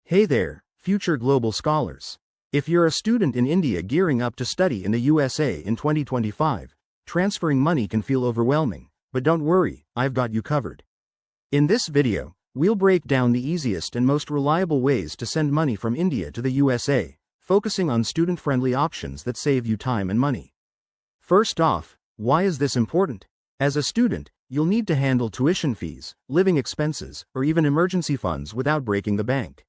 Hey there, future global scholars. If you're a student in India gearing up to study in the USA in 2025, transferring money can feel overwhelming, but don't worry, I've got you covered. In this video, we'll break down the easiest and most reliable ways to send money from India to the USA, focusing on student-friendly options that save you time and money. First off, why is this important? As a student, you'll need to handle tuition fees, living expenses, or even emergency funds without breaking the bank.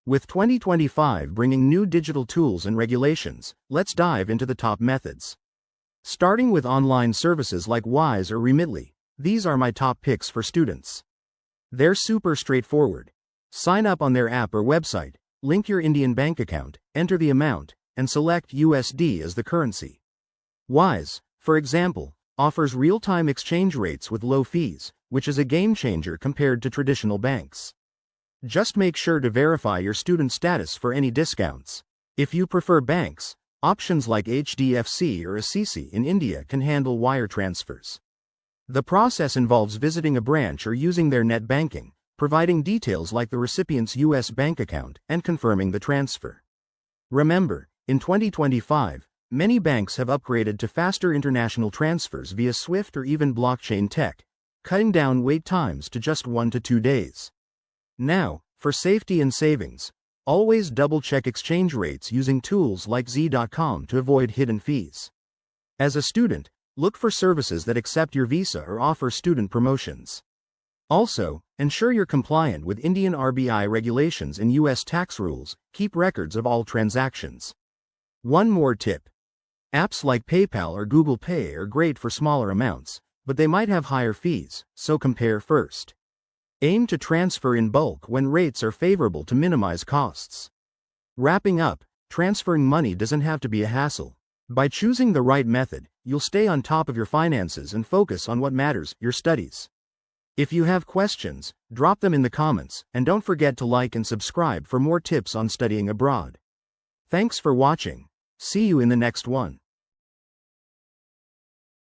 With 2025 bringing new digital tools and regulations, let's dive into the top methods. Starting with online services like Wise or Remitly, these are my top picks for students. They're super straightforward. Sign up on their app or website, link your Indian bank account, enter the amount, and select USD as the currency. Wise, for example, offers real-time exchange rates with low fees, which is a game changer compared to traditional banks. Just make sure to verify your student status for any discounts. If you prefer banks, options like HDFC or ICICI in India can handle wire transfers. The process involves visiting a branch or using their net banking, providing details like the recipient's US bank account, and confirming the transfer. Remember, in 2025, many banks have upgraded to faster international transfers via SWIFT or even blockchain tech, cutting down wait times to just 1 to 2 days. Now, for safety and savings, always double-check exchange rates using tools like Z.com to avoid hidden fees. As a student, look for services that accept your visa or offer student promotions. Also, ensure you're compliant with Indian RBI regulations and US tax rules. Keep records of all transactions. One more tip. Apps like PayPal or Google Pay are great for smaller amounts, but they might have higher fees, so compare first. Aim to transfer in bulk when rates are favorable to minimize costs. Wrapping up, transferring money doesn't have to be a hassle. By choosing the right method, you'll stay on top of your finances and focus on what matters, your studies. If you have questions, drop them in the comments, and don't forget to like and subscribe for more tips on studying abroad. Thanks for watching. See you in the next one.